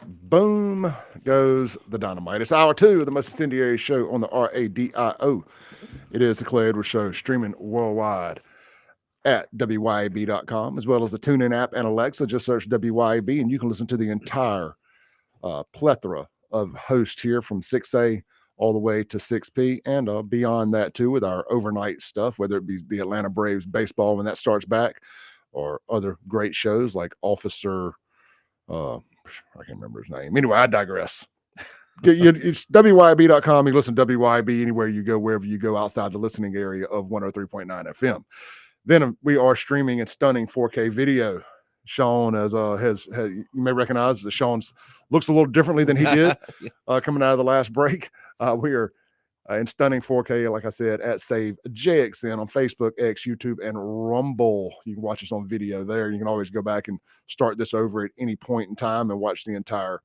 Boom goes the dynamite. It's hour two of the most incendiary show on the RADIO. It is the Clay Edwards Show, streaming worldwide at WYAB.com, as well as the TuneIn app and Alexa. Just search WYAB, and you can listen to the entire plethora of hosts here from 6A all the way to 6P, and beyond that, too, with our overnight stuff, whether it be the Atlanta Braves baseball when that starts back, or other great shows like Officer I can't remember his name. Anyway, I digress. It's WYB.com. You listen to WYB anywhere you go, wherever you go outside the listening area of 103.9 FM. Then we are streaming in stunning 4K video. Sean has you may recognize that Sean looks a little differently than he did coming out of the last break. We are in stunning 4K, like I said, at Save JXN on Facebook, X, YouTube, and Rumble. You can watch us on video there. You can always go back and start this over at any point in time and watch the entire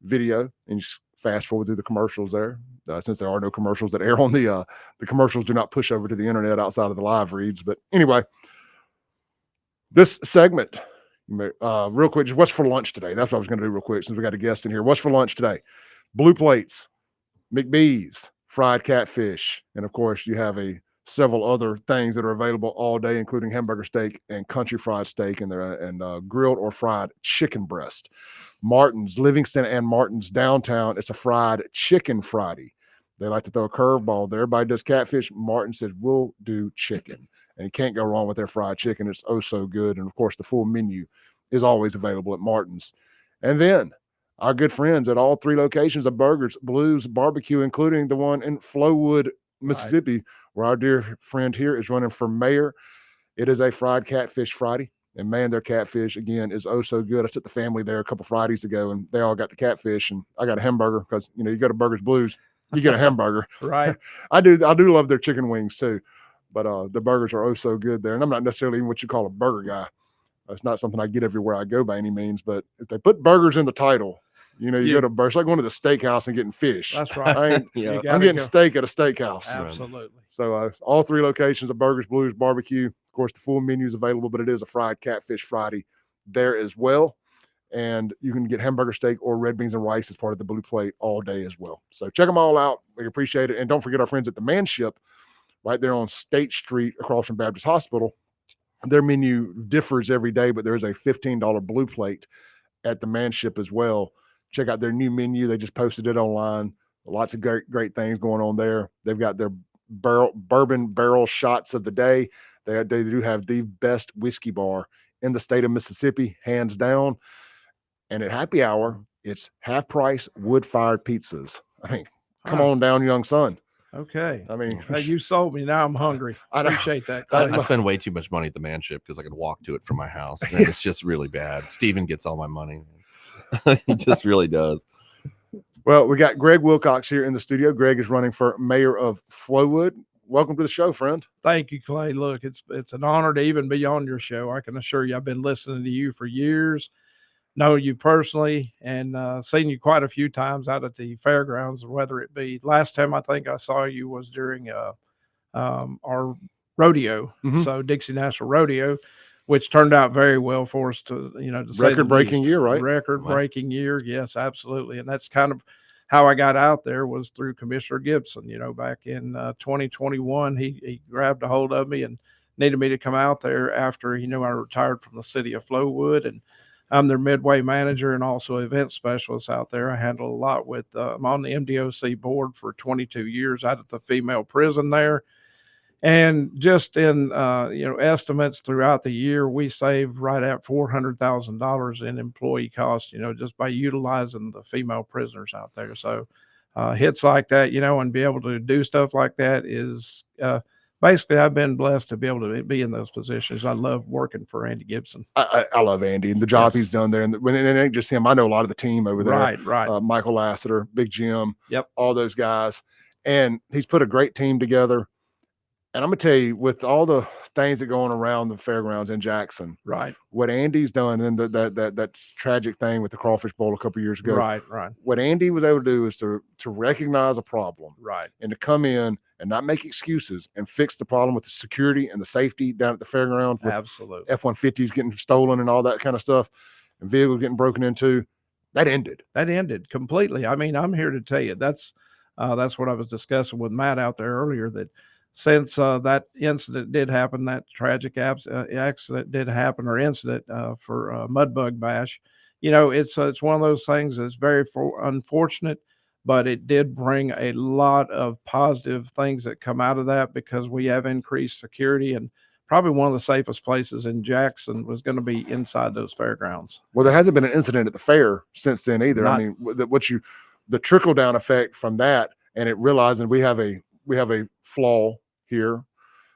video, and just fast forward through the commercials there. Since there are no commercials that air on the commercials do not push over to the internet outside of the live reads. But anyway, this segment, real quick, just what's for lunch today? That's what I was going to do real quick since we got a guest in here. What's for lunch today? Blue plates, McBee's, fried catfish, and of course you have several other things that are available all day, including hamburger steak and country fried steak, and grilled or fried chicken breast. Martin's, Livingston and Martin's downtown, it's a fried chicken Friday. They like to throw a curveball there. Everybody does catfish. Martin says we'll do chicken, and you can't go wrong with their fried chicken. It's oh so good, and of course the full menu is always available at Martin's. And then our good friends at all three locations of Burgers, Blues, Barbecue, including the one in Flowood, Mississippi, right, where our dear friend here is running for mayor. It is a fried catfish Friday. And man, their catfish, again, is oh so good. I took the family there a couple Fridays ago, and they all got the catfish, and I got a hamburger because, you go to Burgers Blues, you get a hamburger. Right. I do love their chicken wings too, but the burgers are oh so good there. And I'm not necessarily even what you call a burger guy. It's not something I get everywhere I go by any means, but if they put burgers in the title, you go to burgers, like going to the steakhouse and getting fish. That's right. I'm getting steak at a steakhouse. Absolutely. So all three locations of Burgers, Blues, Barbecue. Of course, the full menu is available, but it is a fried catfish Friday there as well. And you can get hamburger steak or red beans and rice as part of the blue plate all day as well. So check them all out. We appreciate it. And don't forget our friends at the Manship right there on State Street across from Baptist Hospital. Their menu differs every day, but there is a $15 blue plate at the Manship as well. Check out their new menu. They just posted it online. Lots of great things going on there. They've got their bourbon barrel shots of the day. They do have the best whiskey bar in the state of Mississippi, hands down. And at happy hour, it's half price wood-fired pizzas. I mean, come on down, young son. Okay. I mean, you sold me. Now I'm hungry. I appreciate that. I spend way too much money at the Manship because I could walk to it from my house, and it's just really bad. Steven gets all my money. He just really does. Well, we got Greg Wilcox here in the studio. Greg is running for mayor of Flowood. Welcome to the show, friend. Thank you, Clay. Look, it's an honor to even be on your show. I can assure you I've been listening to you for years, know you personally, and seen you quite a few times out at the fairgrounds, whether it be last time I think I saw you was during our rodeo, so Dixie National Rodeo, which turned out very well for us to record-breaking year, right? Record-breaking year, yes, absolutely. And that's kind of how I got out there, was through Commissioner Gibson. Back in 2021, he grabbed a hold of me and needed me to come out there after I retired from the city of Flowood, and I'm their midway manager and also event specialist out there. I handle a lot with I'm on the MDOC board for 22 years out at the female prison there. And just in, estimates throughout the year, we saved right at $400,000 in employee costs, just by utilizing the female prisoners out there. So hits like that, and be able to do stuff like that is basically, I've been blessed to be able to be in those positions. I love working for Andy Gibson. I love Andy and the job he's done there. And it ain't just him. I know a lot of the team over there. Right. Michael Lassiter, Big Jim. Yep. All those guys. And he's put a great team together. And I'm going to tell you, with all the things that go on around the fairgrounds in Jackson, right, what Andy's done, and that tragic thing with the Crawfish Bowl a couple years ago, right. What Andy was able to do is to recognize a problem, right, and to come in and not make excuses and fix the problem with the security and the safety down at the fairgrounds. Absolutely. F-150s getting stolen and all that kind of stuff, and vehicles getting broken into. that ended. That ended completely. I mean, I'm here to tell you that's what I was discussing with Matt out there earlier. That since that incident did happen, that tragic accident did happen, or incident for Mudbug Bash, it's one of those things that's very unfortunate, but it did bring a lot of positive things that come out of that, because we have increased security, and probably one of the safest places in Jackson was going to be inside those fairgrounds. Well, there hasn't been an incident at the fair since then either. Not- I mean, the trickle down effect from that, and it realizing we have a flaw here,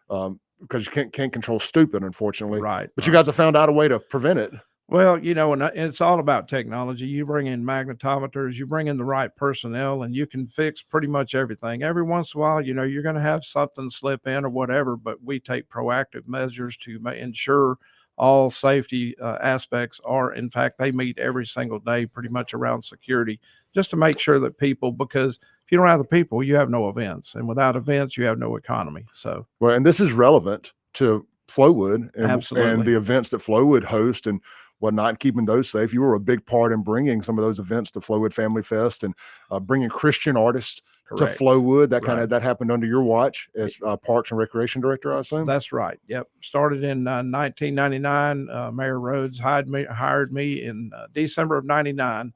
because you can't control stupid, unfortunately. Right. But you guys have found out a way to prevent it. Well, and it's all about technology. You bring in magnetometers, you bring in the right personnel, and you can fix pretty much everything. Every once in a while, you're going to have something slip in or whatever, but we take proactive measures to ensure all safety aspects are, in fact, they meet every single day pretty much around security, just to make sure that people, because if you don't have the people, you have no events, and without events, you have no economy. So, well, and this is relevant to Flowood and Absolutely. the events that Flowood host and whatnot, and keeping those safe. You were a big part in bringing some of those events to Flowood Family Fest, and bringing Christian artists correct. to Flowood. That Right. that happened under your watch as Parks and Recreation Director, I assume. That's right. Yep. Started in 1999. Mayor Rhodes hired me in December of 99.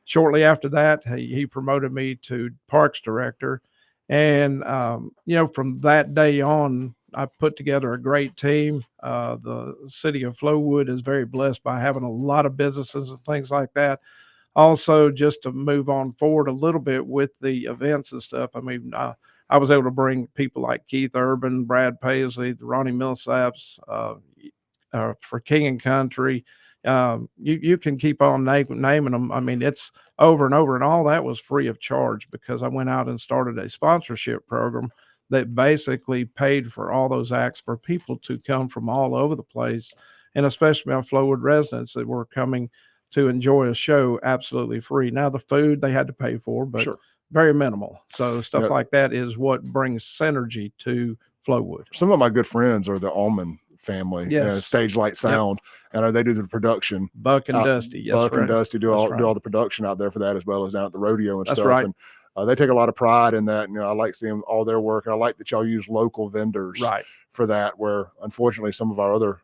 Shortly after that, he promoted me to Parks Director. And, from that day on, I put together a great team. The city of Flowood is very blessed by having a lot of businesses and things like that. Also, just to move on forward a little bit with the events and stuff, I mean, I was able to bring people like Keith Urban, Brad Paisley, the Ronnie Millsaps, for King and Country. You can keep on naming them. I mean, it's over and over, and all that was free of charge, because I went out and started a sponsorship program that basically paid for all those acts for people to come from all over the place, and especially our Flowood residents that were coming to enjoy a show absolutely free. Now, the food they had to pay for, but Sure. very minimal. So stuff Yeah. like that is what brings synergy to Flowood. Some of my good friends are the Allman family, Yes. Stage Light Sound, and they do the production. Buck and Dusty, yes, Buck and right. Dusty do That's all right. the production out there for that, as well as down at the rodeo and That's stuff. right. And they take a lot of pride in that. I like seeing all their work, and I like that y'all use local vendors Right. for that, where unfortunately some of our other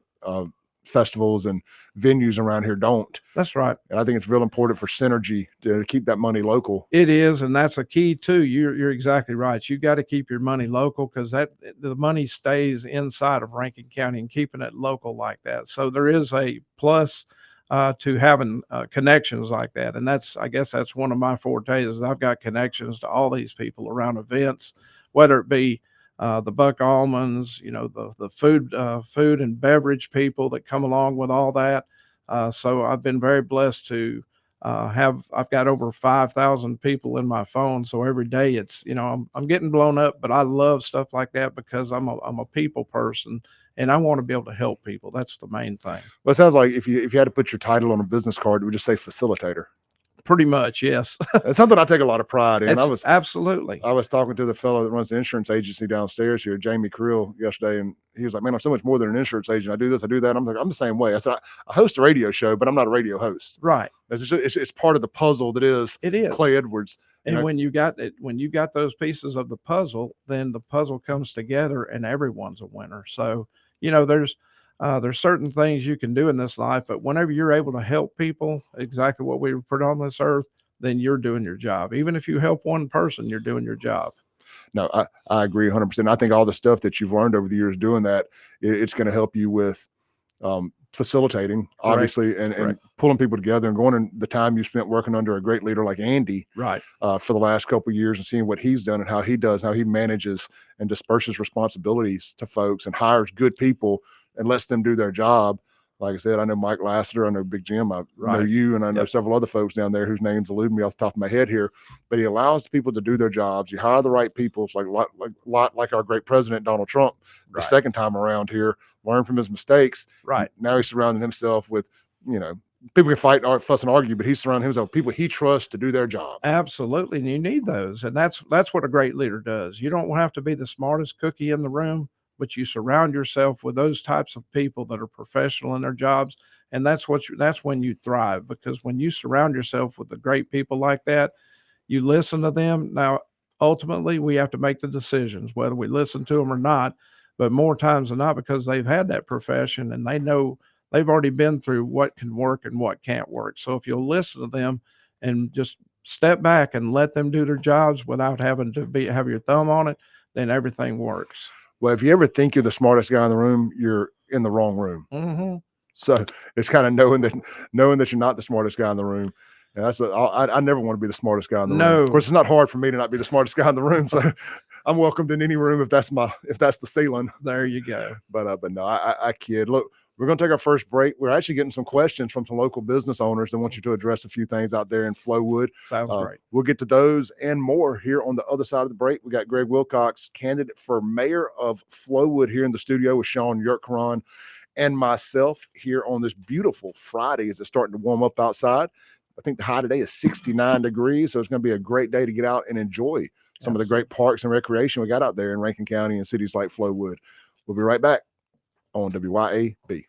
festivals and venues around here don't. That's right. And I think it's real important for synergy to keep that money local. It is, and that's a key too. You're exactly right. You got to keep your money local, because the money stays inside of Rankin County, and keeping it local like that. So there is a plus to having connections like that, and I guess that's one of my fortes. Is I've got connections to all these people around events, whether it be the Buck Almonds, the food and beverage people that come along with all that. So I've been very blessed to I've got over 5,000 people in my phone. So every day it's, I'm getting blown up, but I love stuff like that, because I'm a people person, and I want to be able to help people. That's the main thing. Well, it sounds like if you had to put your title on a business card, it would just say facilitator. Pretty much, yes. It's something I take a lot of pride in. Absolutely. I was talking to the fellow that runs the insurance agency downstairs here, Jamie Creel, yesterday, and he was like, "Man, I'm so much more than an insurance agent. I do this, I do that." I'm like, "I'm the same way." I said, "I host a radio show, but I'm not a radio host." Right. It's part of the puzzle that is Clay Edwards. And when you got those pieces of the puzzle, then the puzzle comes together, and everyone's a winner. So, there's certain things you can do in this life, but whenever you're able to help people, exactly what we were put on this earth, then you're doing your job. Even if you help one person, you're doing your job. No, I agree 100%. I think all the stuff that you've learned over the years doing that, it's going to help you with facilitating, obviously, and pulling people together, and going in the time you spent working under a great leader like Andy, right, for the last couple of years, and seeing what he's done and how he manages and disperses responsibilities to folks and hires good people and lets them do their job. Like I said, I know Mike Lassiter, I know Big Jim, I know you, and I know several other folks down there whose names elude me off the top of my head here. But he allows people to do their jobs. You hire the right people. It's like our great president, Donald Trump, the second time around here, learn from his mistakes. Right. Now he's surrounding himself with, people can fight, fuss, and argue, but he's surrounding himself with people he trusts to do their job. Absolutely. And you need those. And that's what a great leader does. You don't have to be the smartest cookie in the room, but you surround yourself with those types of people that are professional in their jobs. And that's that's when you thrive, because when you surround yourself with the great people like that, you listen to them. Now, ultimately, we have to make the decisions whether we listen to them or not. But more times than not, because they've had that profession and they know, they've already been through what can work and what can't work. So if you'll listen to them and just step back and let them do their jobs without having to have your thumb on it, then everything works. Well, if you ever think you're the smartest guy in the room, you're in the wrong room. Mm-hmm. So it's kind of knowing that you're not the smartest guy in the room. And I never want to be the smartest guy in the room. No. Of course, it's not hard for me to not be the smartest guy in the room. So I'm welcomed in any room if that's the ceiling. There you go. But no, I kid. Look, we're going to take our first break. We're actually getting some questions from some local business owners that want you to address a few things out there in Flowood. Sounds great. We'll get to those and more here on the other side of the break. We got Greg Wilcox, candidate for mayor of Flowood, here in the studio with Sean Yurtkaran and myself here on this beautiful Friday as it's starting to warm up outside. I think the high today is 69 degrees, so it's going to be a great day to get out and enjoy some of the great parks and recreation we got out there in Rankin County and cities like Flowood. We'll be right back on WYAB.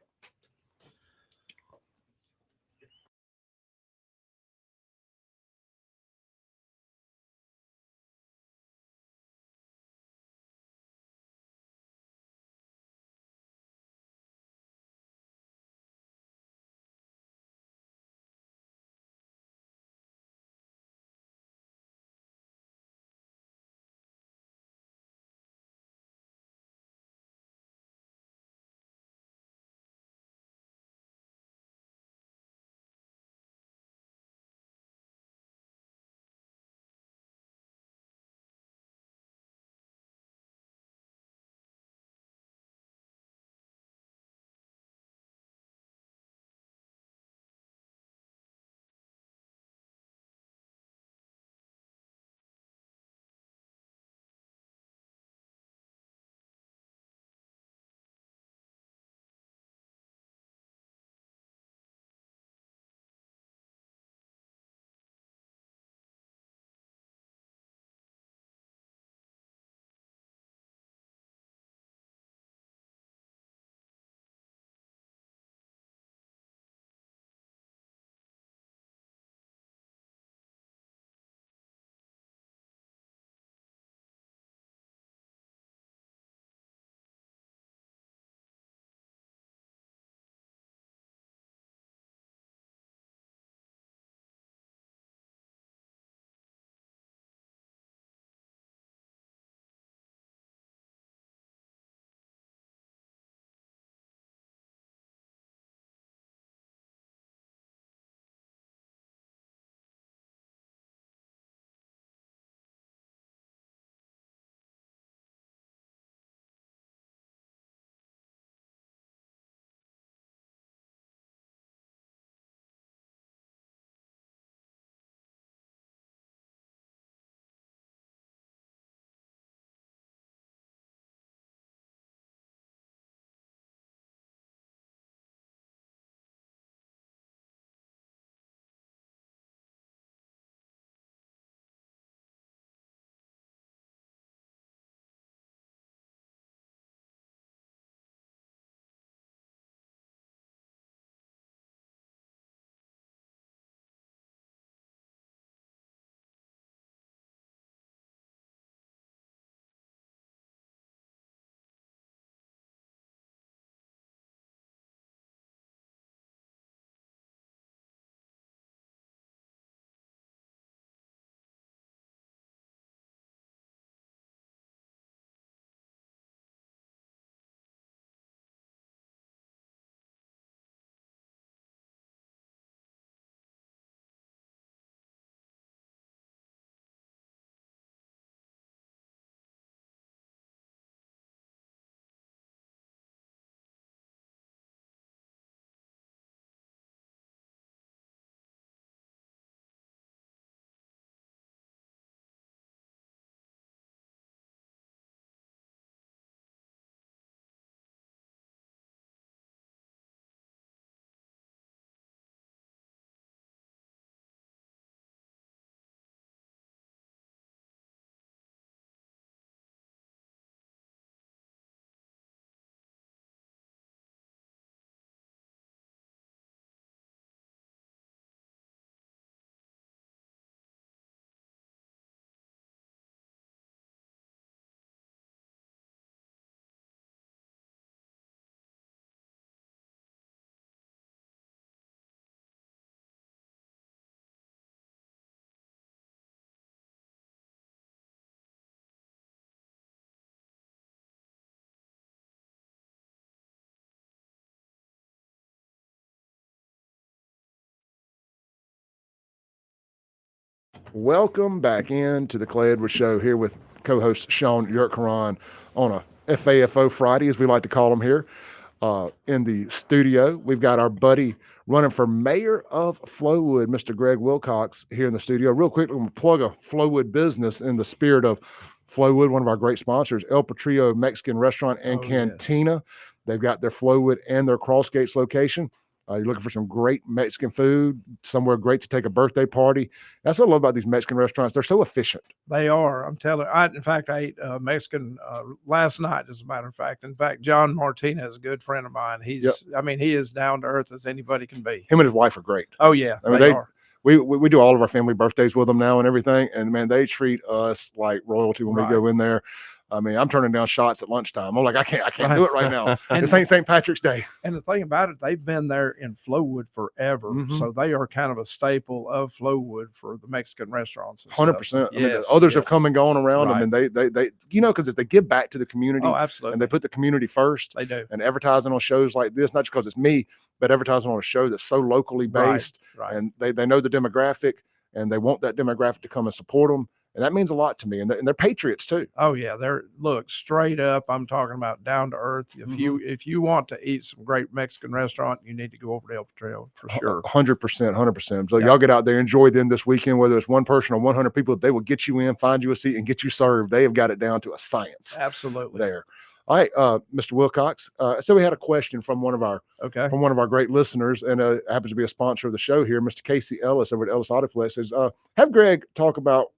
Welcome back in to the Clay Edwards Show here with co-host Sean Yurtkaran on a FAFO Friday, as we like to call them here. In the studio, we've got our buddy running for mayor of Flowood, Mr. Greg Wilcox, here in the studio. Real quick, I'm going to plug a Flowood business in the spirit of Flowood, one of our great sponsors, El Patrio Mexican Restaurant and Cantina. Yes. They've got their Flowood and their Crossgates location. You're looking for some great Mexican food, somewhere great to take a birthday party. That's what I love about these Mexican restaurants. They're so efficient. They are. I'm telling you. In fact, I ate Mexican last night, as a matter of fact. In fact, John Martinez, a good friend of mine. He is down to earth as anybody can be. Him and his wife are great. Oh, yeah. I mean, they are. We do all of our family birthdays with them now and everything. And, man, they treat us like royalty when we go in there. I mean, I'm turning down shots at lunchtime. I'm like, I can't do it right now. This ain't St. Patrick's Day. And the thing about it, they've been there in Flowood forever. Mm-hmm. So they are kind of a staple of Flowood for the Mexican restaurants. 100%. I mean, others have come and gone around them, and they because they give back to the community. Oh, absolutely. And they put the community first. They do. And advertising on shows like this, not just because it's me, but advertising on a show that's so locally based. Right. And they know the demographic, and they want that demographic to come and support them. And that means a lot to me. And they're patriots too. Oh yeah. Look, straight up, I'm talking about down to earth. If you want to eat some great Mexican restaurant, you need to go over to El Patrio for sure. 100%. So y'all get out there, enjoy them this weekend, whether it's one person or 100 people, they will get you in, find you a seat, and get you served. They have got it down to a science. Absolutely. There. All right, Mr. Wilcox. So we had a question from one of our great listeners, and happens to be a sponsor of the show here, Mr. Casey Ellis over at Ellis Autoplex. Says, have Greg talk about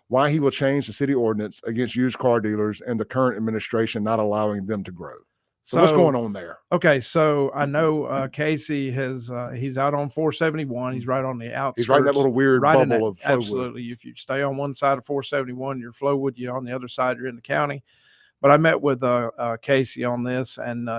why he will change the city ordinance against used car dealers and the current administration not allowing them to grow. So what's going on there? Okay, so I know Casey he's out on 471. He's right on the outskirts. He's right in that little weird bubble of Flowood. Absolutely. If you stay on one side of 471, you're Flowood. You're on the other side, you're in the county. But I met with Casey on this, and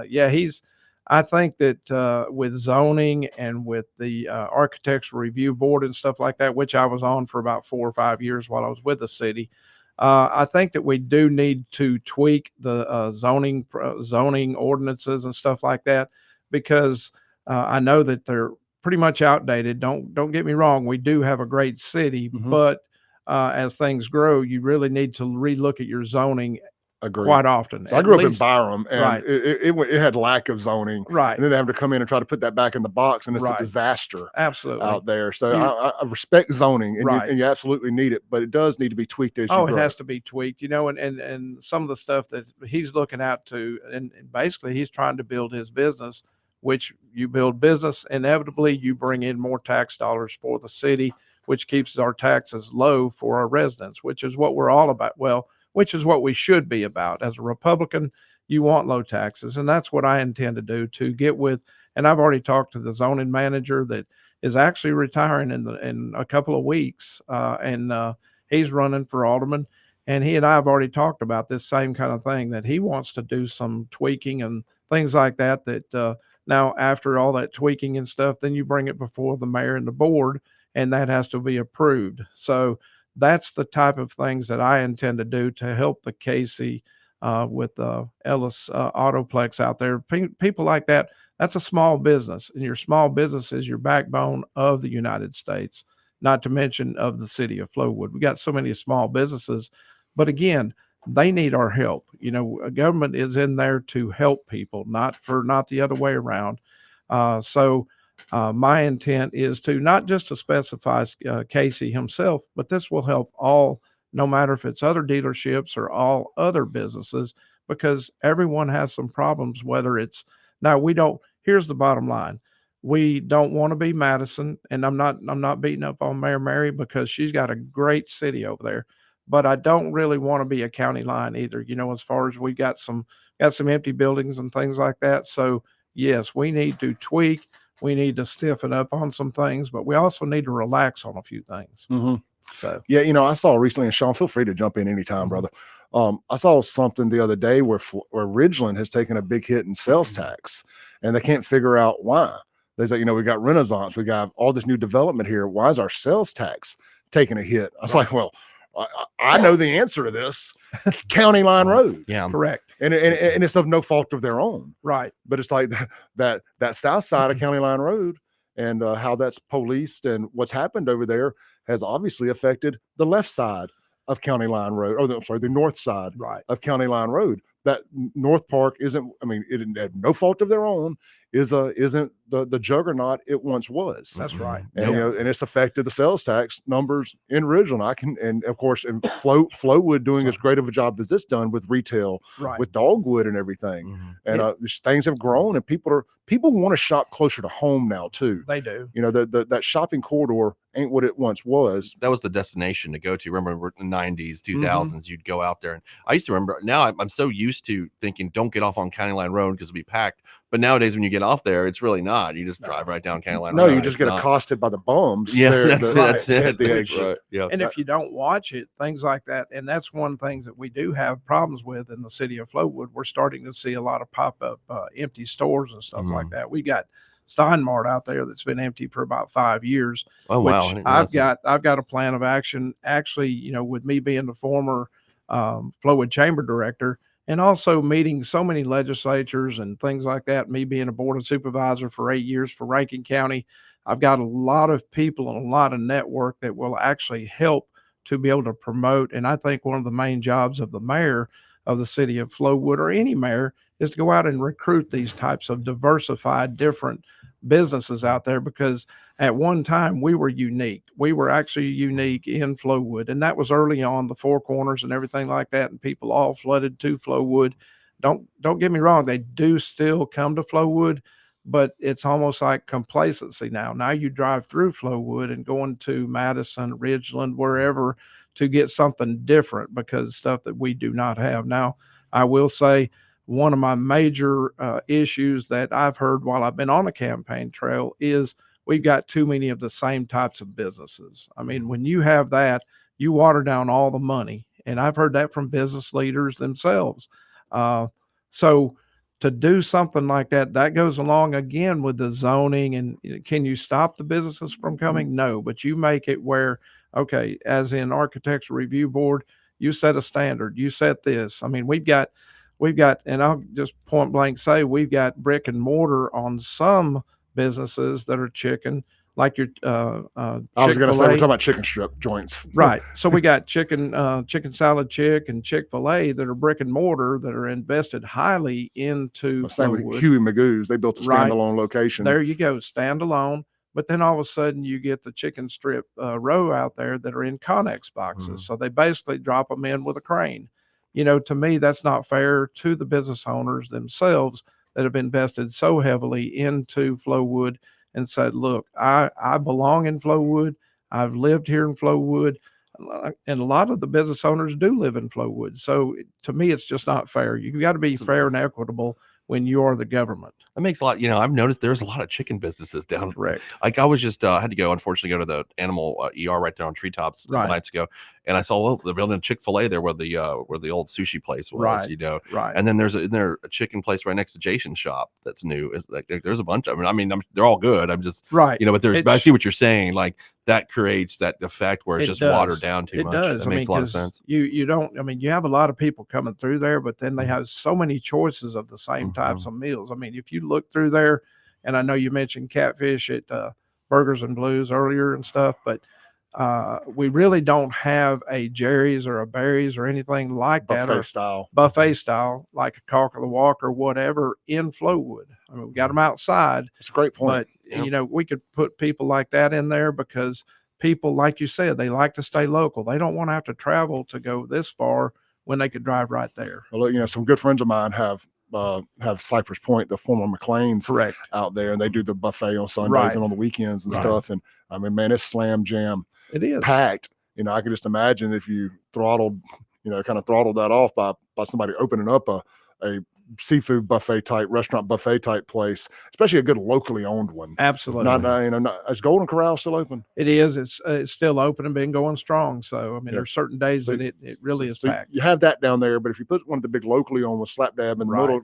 I think that with zoning and with the architectural review board and stuff like that, which I was on for about 4 or 5 years while I was with the city, I think that we do need to tweak the zoning ordinances and stuff like that, because I know that they're pretty much outdated. Don't get me wrong. We do have a great city, but as things grow, you really need to relook at your zoning. Agreed. Quite often. So I grew up in Byram, and it had lack of zoning. Right. And then they have to come in and try to put that back in the box, and it's a disaster. Absolutely. Out there. So I respect zoning, and you absolutely need it, but it does need to be tweaked as you grow. It has to be tweaked, and some of the stuff that he's looking out to, and basically he's trying to build his business, which you build business, inevitably you bring in more tax dollars for the city, which keeps our taxes low for our residents, which is what we're all about. Well, which is what we should be about. As a Republican, you want low taxes, and that's what I intend to do, to get with. And I've already talked to the zoning manager that is actually retiring in a couple of weeks, and he's running for alderman. And he and I have already talked about this same kind of thing, that he wants to do some tweaking and things like that. Now, after all that tweaking and stuff, then you bring it before the mayor and the board, and that has to be approved. So that's the type of things that I intend to do to help the Casey with Ellis Autoplex out there. People like that, that's a small business, and your small business is your backbone of the United States, not to mention of the city of Flowood. We got so many small businesses, but again, they need our help. A government is in there to help people, not the other way around. My intent is to not just to specify Casey himself, but this will help all, no matter if it's other dealerships or all other businesses, because everyone has some problems. Here's the bottom line. We don't want to be Madison, and I'm not beating up on Mayor Mary, because she's got a great city over there, but I don't really want to be a county line either. As far as we got some empty buildings and things like that. So yes, we need to tweak. We need to stiffen up on some things, but we also need to relax on a few things. So, yeah, I saw recently, and Sean, feel free to jump in anytime, brother. I saw something the other day where Ridgeland has taken a big hit in sales tax, and they can't figure out why. They say, we got Renaissance, we got all this new development here. Why is our sales tax taking a hit? I was like, well, I know the answer to this. County Line Road. Yeah, correct. And it's of no fault of their own. Right. But it's like that south side of County Line Road and how that's policed and what's happened over there has obviously affected the left side of County Line Road, or I'm sorry, the north side Right. of County Line Road. That North Park isn't, I mean, it had no fault of their own, isn't the juggernaut it once was. That's right. And you know, and it's affected the sales tax numbers in Ridgeland. And of course, and Flowood doing as great of a job as it's done with retail, Right. with dogwood and everything. And things have grown, and people want to shop closer to home now too. They do. You know, that shopping corridor ain't what it once was. That was the destination to go to. Remember in the 90s, 2000s, you'd go out there. And I used to remember, now I'm so used to thinking, don't get off on County Line Road because it'll be packed. But nowadays, when you get off there, it's really not. You just drive right down County Line Road. No, you just get accosted by the bums. Yeah, that's it. At the exit. Right. Yeah. And if you don't watch it, things like that. And that's one thing that we do have problems with in the city of Flowood. We're starting to see a lot of pop-up empty stores and stuff like that. We got Steinmart out there that's been empty for about 5 years. Oh, wow. I've got a plan of action, actually, you know, with me being the former Flowood Chamber Director, and also meeting so many legislatures and things like that, me being a board of supervisor for 8 years for Rankin County, I've got a lot of people and a lot of network that will actually help to be able to promote. And I think one of the main jobs of the mayor of the city of Flowood, or any mayor, is to go out and recruit these types of diversified, different businesses out there, because at one time we were unique. We were actually unique in Flowood, and that was early on, the Four Corners and everything like that, and people all flooded to Flowood. Don't get me wrong, they do still come to Flowood, but it's almost like complacency now. Now you drive through Flowood and going to Madison, Ridgeland, wherever, to get something different, because stuff that we do not have. Now, I will say, one of my major issues that I've heard while I've been on the campaign trail is we've got too many of the same types of businesses. I mean, when you have that, you water down all the money. And I've heard that from business leaders themselves. So to do something like that, that goes along again with the zoning. And can you stop the businesses from coming? No, but you make it where, okay, as in Architectural Review Board, you set a standard, you set this. I mean, we've got, and I'll just point blank say, we've got brick and mortar on some businesses that are chicken, like your I was going to say, we're talking about chicken strip joints. Right. So we got chicken salad chick and Chick-fil-A that are brick and mortar that are invested highly into. Same with Huey Magoo's. They built a standalone location. There you go, standalone. But then all of a sudden you get the chicken strip row out there that are in Connex boxes. So they basically drop them in with a crane. You know, to me, that's not fair to the business owners themselves that have invested so heavily into Flowood and said, look, I belong in Flowood. I've lived here in Flowood. And a lot of the business owners do live in Flowood. So to me, it's just not fair. You got to be fair and equitable when you are the government. That makes a lot. You know, I've noticed there's a lot of chicken businesses down. Correct. Like I was just had to go, unfortunately, go to the animal ER right there on Treetops a couple nights ago, and I saw they're building a Chick-fil-A there where the old sushi place was. You know, and then there's a chicken place right next to Jason's shop that's new. It's like there's a bunch of them. I mean, they're all good. I'm just you know, but but I see what you're saying. Like that creates that effect where it's just watered down too much. It makes a lot of sense. You don't. I mean, you have a lot of people coming through there, but then they have so many choices of the same types of meals. I mean, if you look through there, and I know you mentioned catfish at Burgers and Blues earlier and stuff, but we really don't have a Jerry's or a Barry's or anything like that. Buffet style, like a Cock of the Walk or whatever in Flowood. I mean, we got them outside. It's a great point. But, you know, we could put people like that in there because people, like you said, they like to stay local. They don't want to have to travel to go this far when they could drive right there. Well, you know, some good friends of mine have Cypress Point, the former McLean's, out there, and they do the buffet on Sundays and on the weekends and stuff. And I mean, man, it's slam jam. It is packed. You know, I can just imagine if you throttled that off by somebody opening up a seafood buffet type restaurant, buffet type place, especially a good locally owned one. Absolutely. Is Golden Corral still open? It is. It's still open and been going strong. So I mean, there's certain days that it really is packed. You have that down there, but if you put one of the big locally owned with slap dab in the middle,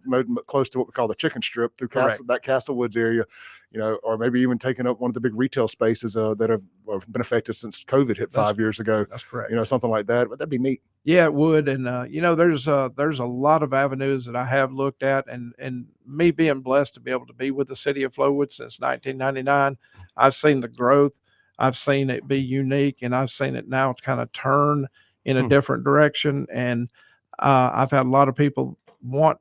close to what we call the chicken strip through that Castle Woods area, you know, or maybe even taking up one of the big retail spaces that have been affected since COVID hit 5 years ago. That's correct. You know, something like that. But that'd be neat. Yeah, it would. And, there's a lot of avenues that I have looked at, and me being blessed to be able to be with the city of Flowood since 1999, I've seen the growth. I've seen it be unique, and I've seen it now kind of turn in a different direction. And I've had a lot of people want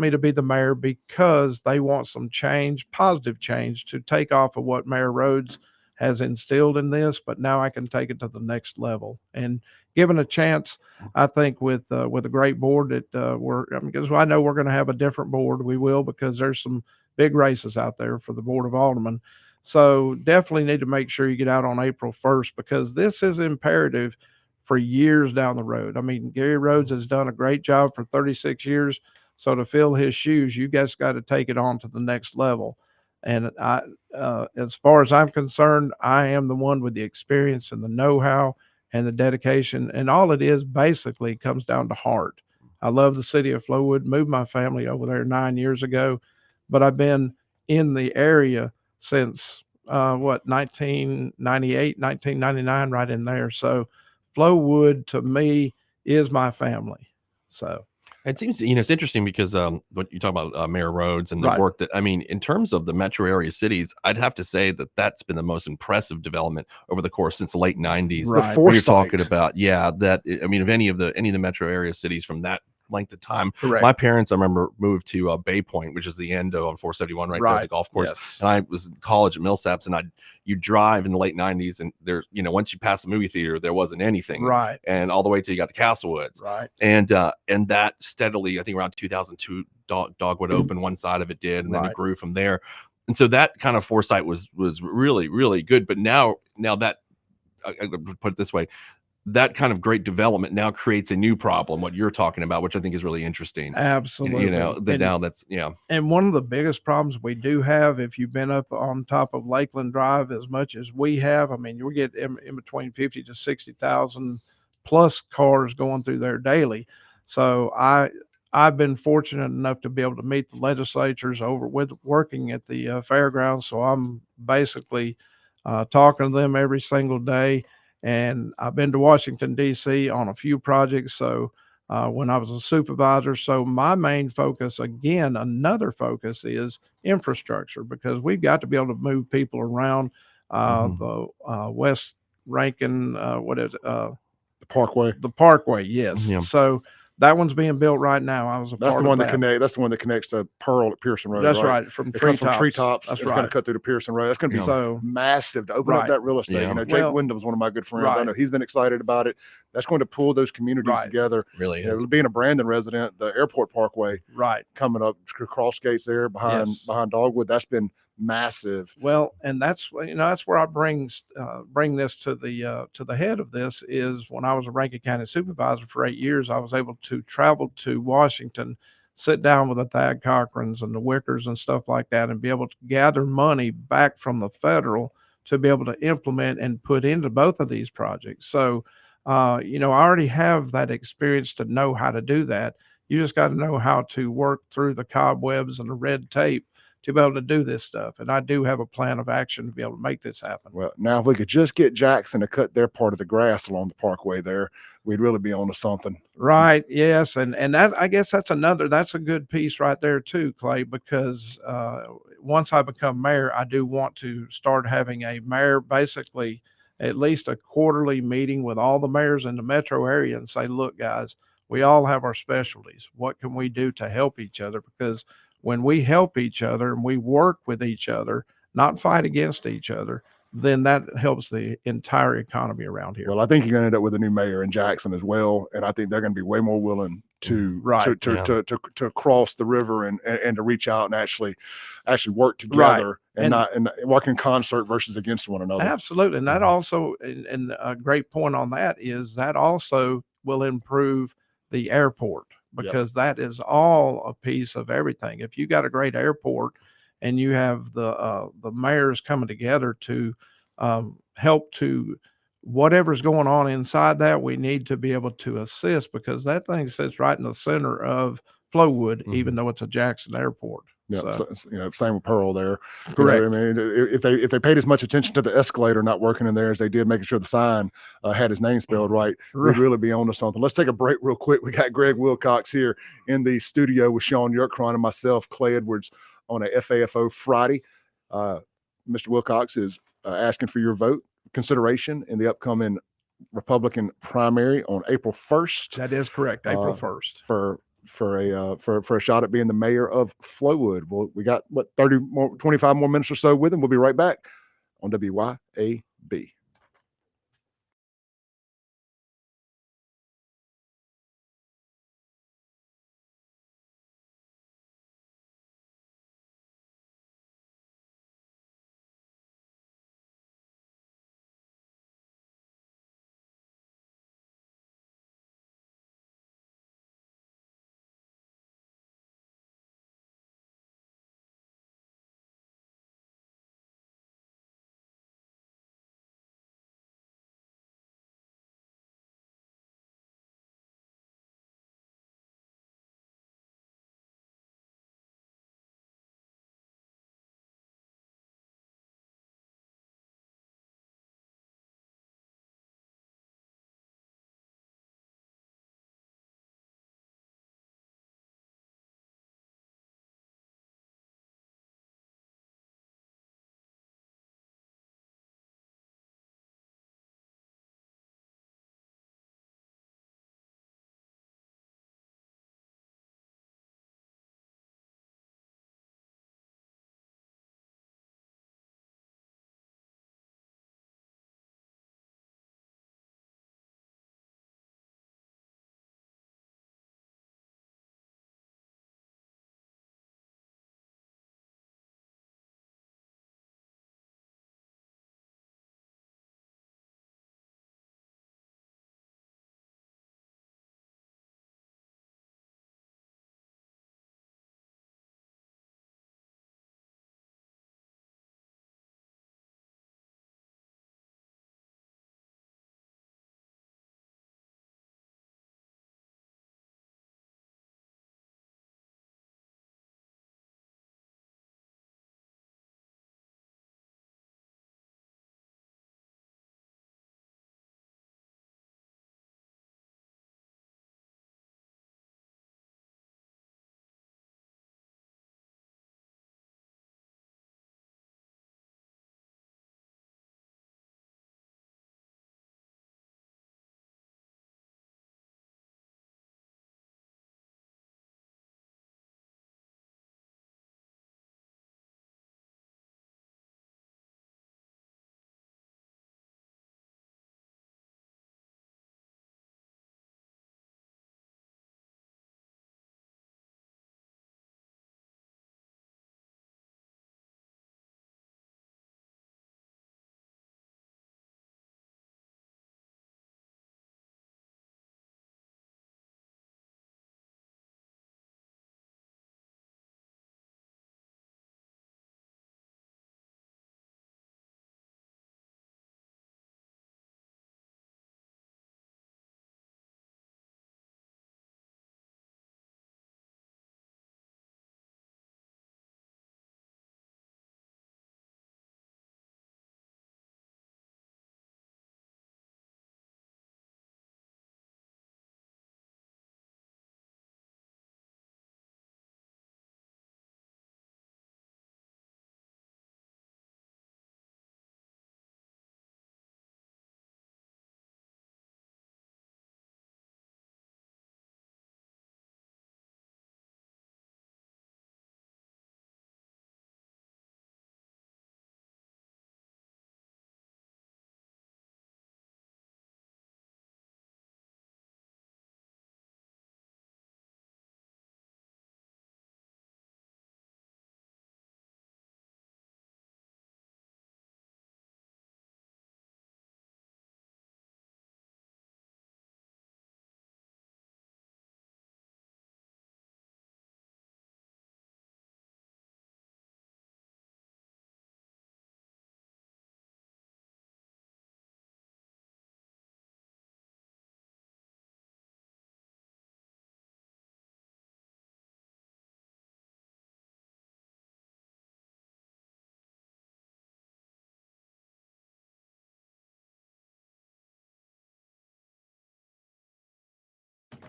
me to be the mayor because they want some change, positive change, to take off of what Mayor Rhodes has instilled in this. But now I can take it to the next level. And given a chance, I think with a great board that because I know we're going to have a different board. We will, because there's some big races out there for the Board of Aldermen. So definitely need to make sure you get out on April 1st, because this is imperative for years down the road. I mean, Gary Rhodes has done a great job for 36 years. So to fill his shoes, you guys got to take it on to the next level. And as far as I'm concerned, I am the one with the experience and the know-how and the dedication. And all it is basically comes down to heart. I love the city of Flowood, moved my family over there 9 years ago, but I've been in the area since 1998, 1999, right in there. So Flowood to me is my family. So it seems, it's interesting because what you talk about Mayor Rhodes and the work that, I mean, in terms of the metro area cities, I'd have to say that that's been the most impressive development over the course since the late 90s. Right. Where you're talking about, that, I mean, of any of the metro area cities from that length of time. Correct. My parents, I remember, moved to Bay Point, which is the end on 471 right there at the golf course. Yes. And I was in college at Millsaps, and you drive in the late 90s, and there's, once you pass the movie theater, there wasn't anything. Right. And all the way till you got to Castlewoods. Right. And that steadily, I think around 2002, Dogwood opened, one side of it did, and then it grew from there. And so that kind of foresight was really, really good. But now that, I put it this way, that kind of great development now creates a new problem, what you're talking about, which I think is really interesting. Absolutely. And one of the biggest problems we do have, if you've been up on top of Lakeland Drive as much as we have, I mean, you get in between 50 to 60,000 plus cars going through there daily. So I've been fortunate enough to be able to meet the legislatures working at the fairgrounds. So I'm basically talking to them every single day. And I've been to Washington, D.C. on a few projects. So when I was a supervisor, so my main focus, again, another focus is infrastructure, because we've got to be able to move people around the West Rankin, the Parkway. The Parkway, yes. Yeah. So that one's being built right now. That's the one that connects to Pearl at Pearson Road. That's right. From Treetops. That's right. Going to cut through to Pearson Road. That's going to be so massive to open up that real estate. Yeah. Jake Wyndham's one of my good friends. I know he's been excited about it. That's going to pull those communities together. Really is. Being a Brandon resident, the Airport Parkway, coming up cross gates there behind Dogwood. That's been massive. Well, and that's where I bring this to the head of this is when I was a Rankin County supervisor for 8 years, I was able to travel to Washington, sit down with the Thad Cochrans and the Wickers and stuff like that, and be able to gather money back from the federal to be able to implement and put into both of these projects. So, I already have that experience to know how to do that. You just got to know how to work through the cobwebs and the red tape to be able to do this stuff. And I do have a plan of action to be able to make this happen. Well, now if we could just get Jackson to cut their part of the grass along the parkway there, we'd really be on to something. Right. Yes. And that, I guess that's a good piece right there too, Clay, because once I become mayor, I do want to start having a mayor, basically at least a quarterly meeting with all the mayors in the metro area and say, look, guys, we all have our specialties. What can we do to help each other? Because when we help each other and we work with each other, not fight against each other, then that helps the entire economy around here. Well, I think you're going to end up with a new mayor in Jackson as well, and I think they're going to be way more willing to cross the river and to reach out and actually work together and work in concert versus against one another. Absolutely, and that also, and a great point on that is that also will improve the airport, because that is all a piece of everything. If you got a great airport and you have the mayors coming together to help to whatever's going on inside that, we need to be able to assist, because that thing sits right in the center of Flowood, even though it's a Jackson airport. Yeah, So, same with Pearl there. correct. I mean, if they paid as much attention to the escalator not working in there as they did making sure the sign had his name spelled right, we'd really be on to something. Let's take a break real quick. We got Greg Wilcox here in the studio with Sean Yerkron and myself, Clay Edwards, on a FAFO Friday. Mr. Wilcox is asking for your vote consideration in the upcoming Republican primary on April 1st. That is correct. April 1st. For a shot at being the mayor of Flowood. Well, we got 25 more minutes or so with him. We'll be right back on WYAB.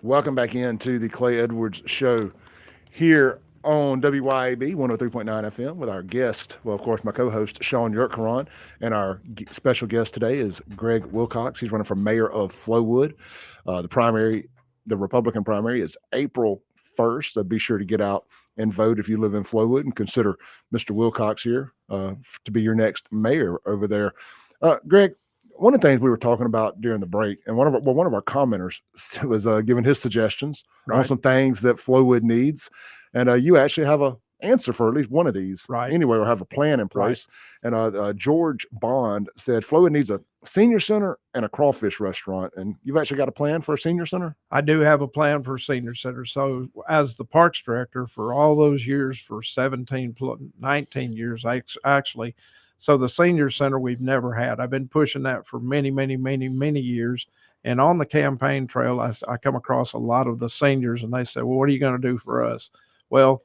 Welcome back into the Clay Edwards Show here on WYAB 103.9 FM with our guest, well, of course, my co-host, Sean Yurtkaran, and our special guest today is Greg Wilcox. He's running for mayor of Flowood. The Republican primary is April 1st, so be sure to get out and vote if you live in Flowood and consider Mr. Wilcox here to be your next mayor over there. Greg, one of the things we were talking about during the break, and one of our commenters was giving his suggestions on some things that Flowood needs, and you actually have a answer for at least one of these, anyway, or have a plan in place. And George Bond said Flowood needs a senior center and a crawfish restaurant, and you've actually got a plan for a senior center? I do have a plan for a senior center. So as the parks director for all those years, for 19 years actually, so the senior center we've never had. I've been pushing that for many, many, many, many years. And on the campaign trail, I come across a lot of the seniors, and they say, well, what are you going to do for us? Well,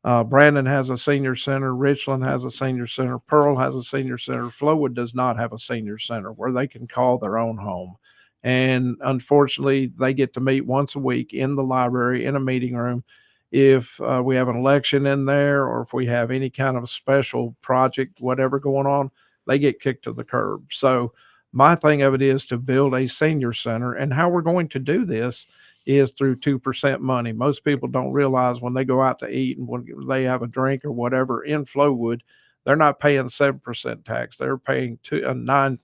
Brandon has a senior center. Richland has a senior center. Pearl has a senior center. Flowood does not have a senior center where they can call their own home. And unfortunately, they get to meet once a week in the library in a meeting room. If we have an election in there, or if we have any kind of a special project, whatever going on, they get kicked to the curb. So my thing of it is to build a senior center. And how we're going to do this is through 2% money. Most people don't realize when they go out to eat and when they have a drink or whatever in Flowood, they're not paying 7% tax. They're paying 9%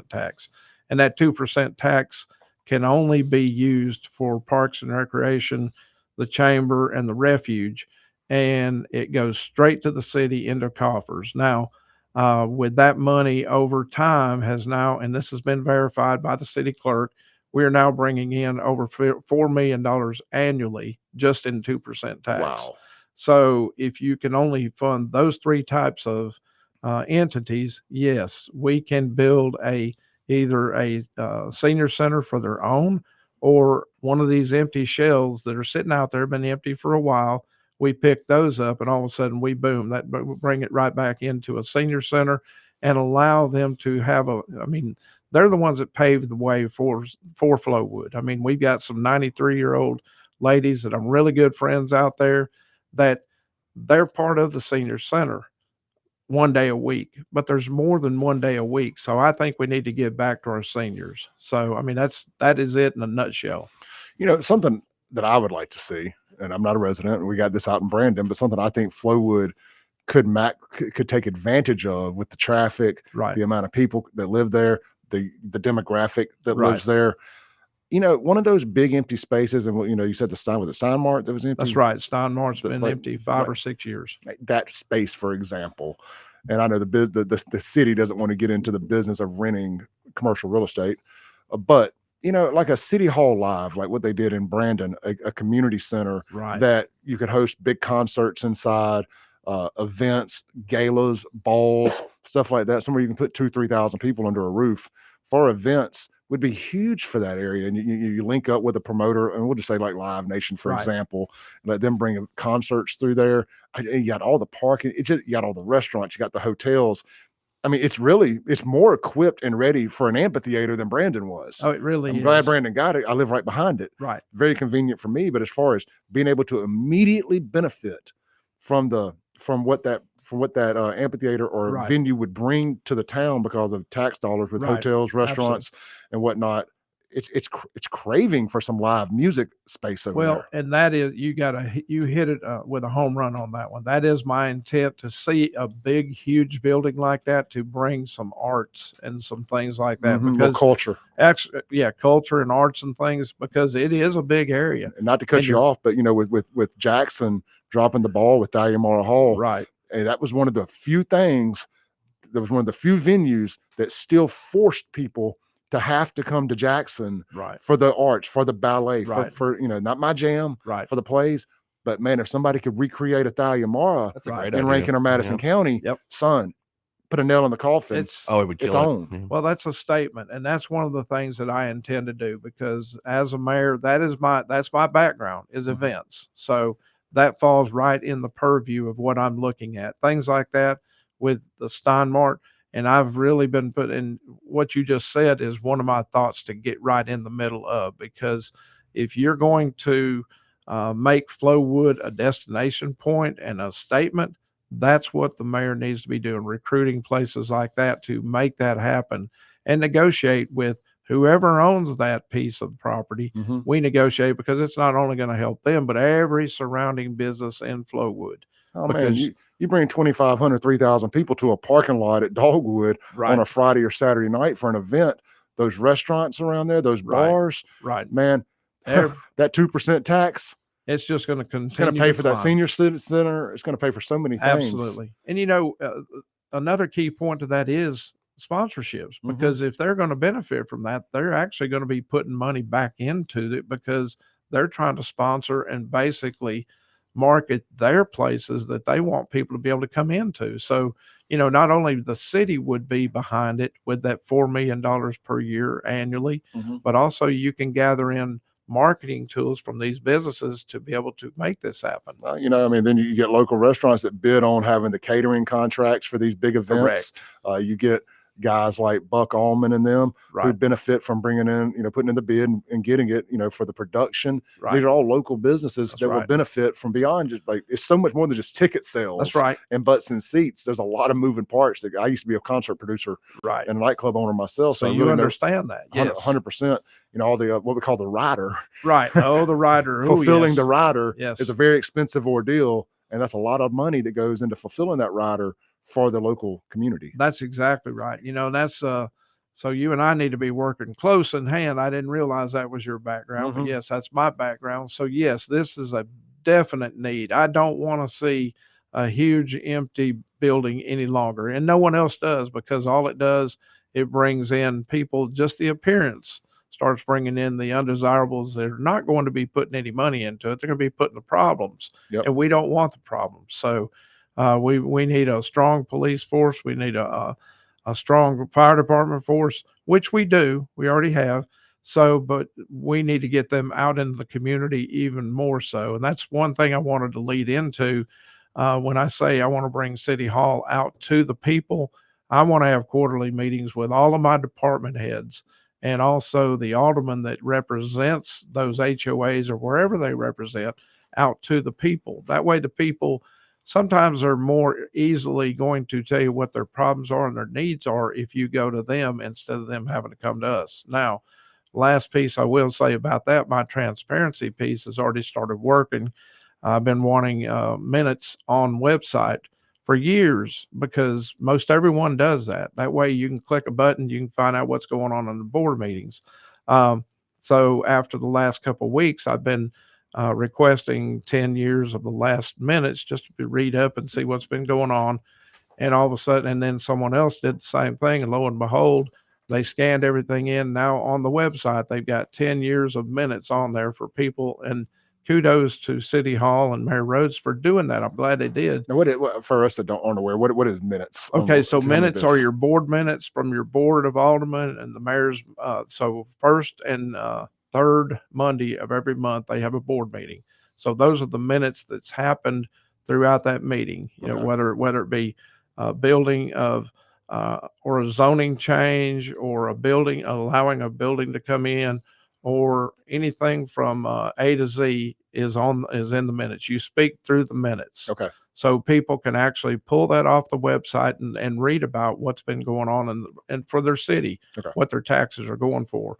tax. And that 2% tax can only be used for Parks and Recreation, the chamber, and the refuge. And it goes straight to the city into coffers. Now, with that money over time has now, and this has been verified by the city clerk, we are now bringing in over $4 million annually just in 2% tax. Wow. So if you can only fund those three types of entities, yes, we can build either a senior center for their own, or one of these empty shells that are sitting out there, been empty for a while. We pick those up, and all of a sudden we bring it right back into a senior center and allow them to have they're the ones that paved the way for Flowood. I mean, we've got some 93-year-old ladies that I'm really good friends out there that they're part of the senior center one day a week, but there's more than one day a week. So I think we need to give back to our seniors. So, I mean, that is it in a nutshell. You know, something that I would like to see, and I'm not a resident, and we got this out in Brandon, but something I think Flowood could take advantage of with the traffic, the amount of people that live there, the demographic that lives there. You know, one of those big empty spaces, and you said the Sign Mart that was empty. That's right. Stein Mart's been empty 5 or 6 years. That space, for example, and I know the city doesn't want to get into the business of renting commercial real estate, but like a City Hall Live, like what they did in Brandon, a community center that you could host big concerts inside, events, galas, balls, stuff like that. Somewhere you can put 2,000-3,000 people under a roof for events would be huge for that area. And you link up with a promoter, and we'll just say like Live Nation, for example, let them bring concerts through there. You got all the parking, you got all the restaurants, you got the hotels. I mean, it's more equipped and ready for an amphitheater than Brandon was. Oh, it really is. I'm glad Brandon got it. I live right behind it. Right. Very convenient for me. But as far as being able to immediately benefit from what that amphitheater or venue would bring to the town because of tax dollars with hotels, restaurants, and whatnot, it's craving for some live music space over there. Well, and that is, you hit it with a home run on that one. That is my intent, to see a big, huge building like that, to bring some arts and some things like that, because culture, culture and arts and things, because it is a big area. And not to cut you off, but with Jackson dropping the ball with Mayoral Hall, and that was one of the few things. That was one of the few venues that still forced people to have to come to Jackson for the arts, for the ballet, for not my jam, for the plays. But man, if somebody could recreate Thalia Mara in Rankin or Madison County, son, put a nail in the coffin. It would kill its own. Yeah. Well, that's a statement, and that's one of the things that I intend to do, because as a mayor, that's my background is events. So that falls right in the purview of what I'm looking at. Things like that with the Stein Mart. And I've really been put in what you just said is one of my thoughts to get right in the middle of, because if you're going to make Flowood a destination point and a statement, that's what the mayor needs to be doing, recruiting places like that to make that happen and negotiate with whoever owns that piece of property. We negotiate because it's not only going to help them, but every surrounding business in Flowood. Oh man, you bring 2,500, 3,000 people to a parking lot at Dogwood on a Friday or Saturday night for an event. Those restaurants around there, those bars, man, that 2% tax, it's just going to continue. It's going to pay for that senior center. It's going to pay for so many things. Absolutely. And another key point to that is sponsorships, because if they're going to benefit from that, they're actually going to be putting money back into it because they're trying to sponsor and basically market their places that they want people to be able to come into. So, not only the city would be behind it with that $4 million per year annually, but also you can gather in marketing tools from these businesses to be able to make this happen. Then you get local restaurants that bid on having the catering contracts for these big events. You get guys like Buck Allman and them who benefit from bringing in, putting in the bid and getting it, for the production. These are all local businesses that will benefit from beyond just it's so much more than just ticket sales. And butts and seats. There's a lot of moving parts. I used to be a concert producer and a nightclub owner myself. So you understand that. Yes. 100%. All the, what we call the rider. Oh, the rider. Fulfilling the rider is a very expensive ordeal. And that's a lot of money that goes into fulfilling that rider for the local community. That's exactly right. That's so you and I need to be working close in hand. I didn't realize that was your background, but yes, that's my background. So yes, this is a definite need. I don't want to see a huge empty building any longer, and no one else does, because all it does, it brings in people, just the appearance starts bringing in the undesirables. They're not going to be putting any money into it. They're going to be putting the problems, and we don't want the problems. So we need a strong police force. We need a strong fire department force, which we do. We already have. So, but we need to get them out into the community even more so. And that's one thing I wanted to lead into when I say I want to bring City Hall out to the people. I want to have quarterly meetings with all of my department heads and also the alderman that represents those HOAs or wherever they represent out to the people. That way the people sometimes are more easily going to tell you what their problems are and their needs are if you go to them instead of them having to come to us. Now, last piece I will say about that, my transparency piece has already started working. I've been wanting minutes on website for years because most everyone does that. That way you can click a button, you can find out what's going on in the board meetings. So after the last couple of weeks, I've been requesting 10 years of the last minutes just to read up and see what's been going on. And all of a sudden, and then someone else did the same thing. And lo and behold, they scanned everything in. Now on the website, they've got 10 years of minutes on there for people. And kudos to City Hall and Mary Rhodes for doing that. I'm glad they did. Now, for us that aren't aware, what is minutes? Okay, so minutes are your board minutes from your board of aldermen and the mayor's. So first and third Monday of every month, they have a board meeting. So those are the minutes that's happened throughout that meeting, whether it be a building of or a zoning change or a building, allowing a building to come in, or anything from A to Z is in the minutes. You speak through the minutes. Okay. So people can actually pull that off the website and read about what's been going on and for their city, what their taxes are going for.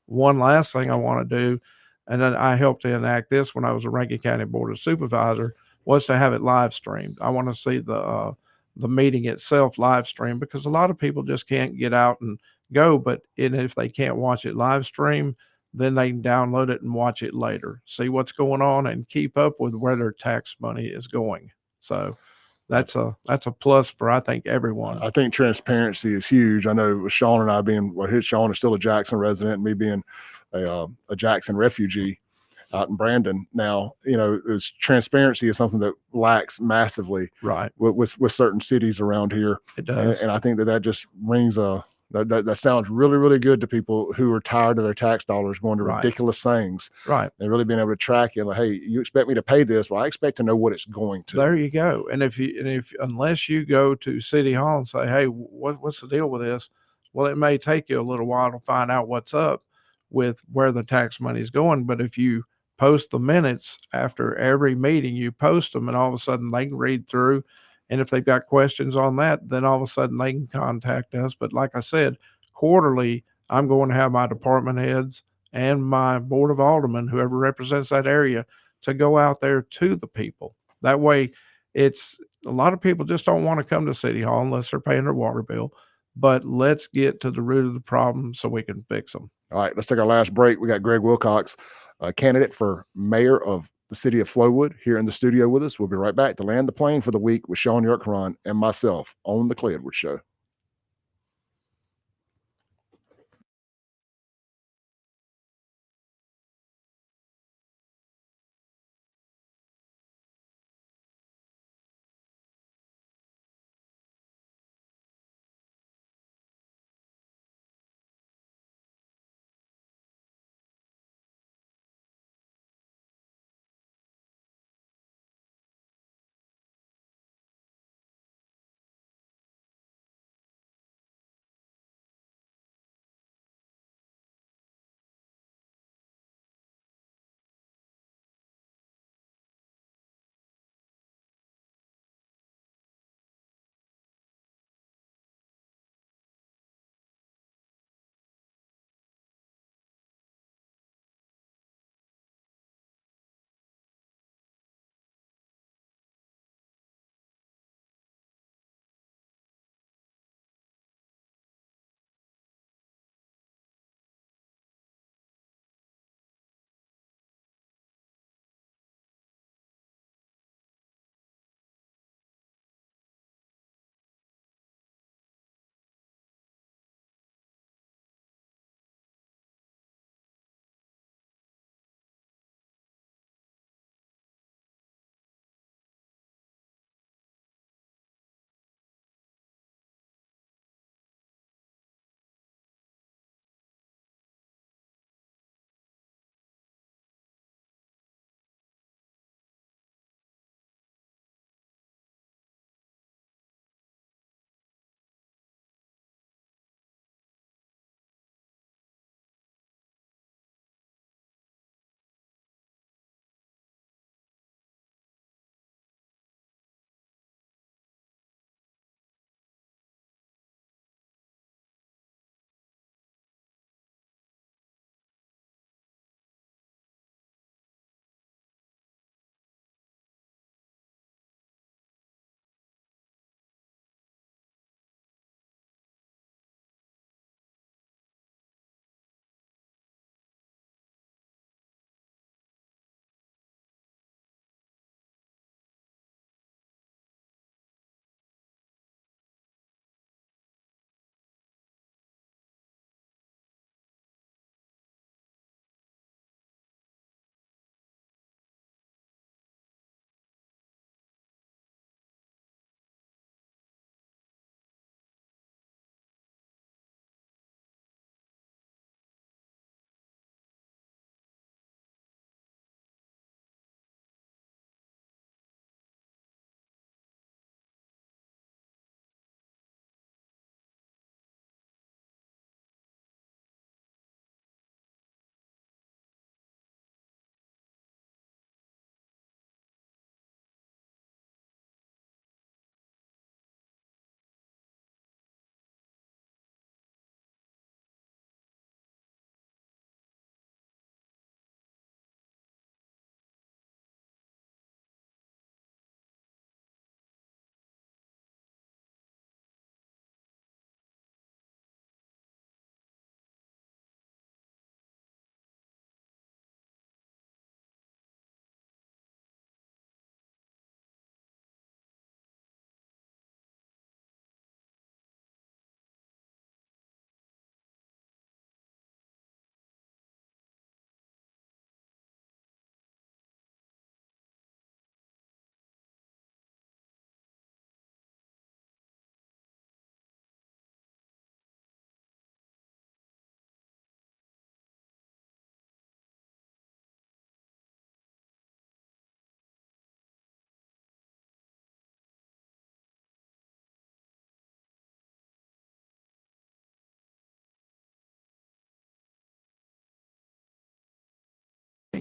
One last thing I want to do, and then I helped to enact this when I was a Rankin County Board of Supervisor, was to have it live streamed. I want to see the meeting itself live streamed because a lot of people just can't get out and go. But if they can't watch it live stream, then they can download it and watch it later, see what's going on, and keep up with where their tax money is going. So that's a plus for, I think, everyone. I think transparency is huge. I know with Sean and I Sean is still a Jackson resident, me being a Jackson refugee out in Brandon. Now, transparency is something that lacks massively with certain cities around here. It does. And I think that just rings that sounds really, really good to people who are tired of their tax dollars going to ridiculous things. Right. And really being able to track it. Like, hey, you expect me to pay this? Well, I expect to know what it's going to. There you go. And unless you go to City Hall and say, hey, what's the deal with this? Well, it may take you a little while to find out what's up. with where the tax money is going. But if you post the minutes after every meeting, you post them, and all of a sudden they can read through. And if they've got questions on that, then all of a sudden they can contact us. But like I said, quarterly, I'm going to have my department heads and my board of aldermen, whoever represents that area, to go out there to the people. That way, it's a lot of people just don't want to come to City Hall unless they're paying their water bill. But let's get to the root of the problem so we can fix them. All right, let's take our last break. We got Greg Wilcox, a candidate for mayor of the city of Flowood, here in the studio with us. We'll be right back to land the plane for the week with Sean York-Huron and myself on the Clay Edwards Show.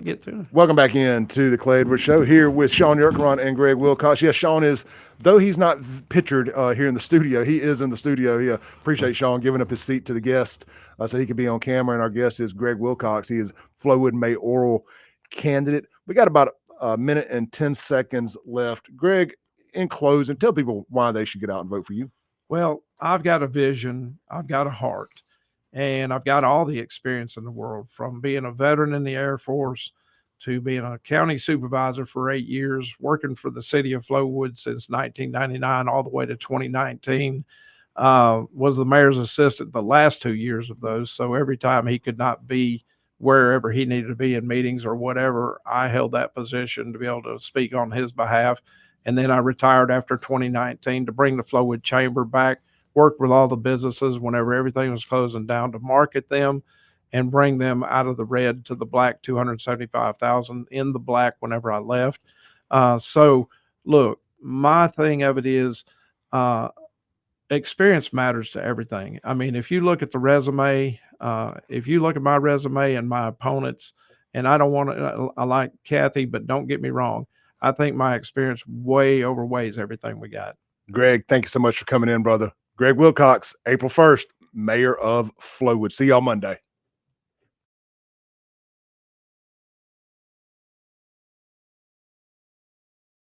get to it. Welcome back into the Clay Edwards Show here with Sean Yerkeron and Greg Wilcox. Yes, Sean is, though he's not pictured here in the studio, he is in the studio. He appreciate Sean giving up his seat to the guest so he could be on camera. And our guest is Greg Wilcox. He is Flowood mayoral candidate. We got about a minute and 10 seconds left. Greg, in closing, tell people why they should get out and vote for you. Well, I've got a vision. I've got a heart. And I've got all the experience in the world, from being a veteran in the Air Force to being a county supervisor for 8 years, working for the city of Flowood since 1999 all the way to 2019. Was the mayor's assistant the last 2 years of those. So every time he could not be wherever he needed to be in meetings or whatever, I held that position to be able to speak on his behalf. And then I retired after 2019 to bring the Flowood Chamber back, worked with all the businesses whenever everything was closing down to market them and bring them out of the red to the black, 275,000 in the black whenever I left. So look, my thing of it is experience matters to everything. I mean, if you look at the resume, if you look at my resume and my opponents, and I don't want to, I like Kathy, but don't get me wrong. I think my experience way overweighs everything we got. Greg, thank you so much for coming in, brother. Greg Wilcox, April 1st, mayor of Flowood. See y'all Monday.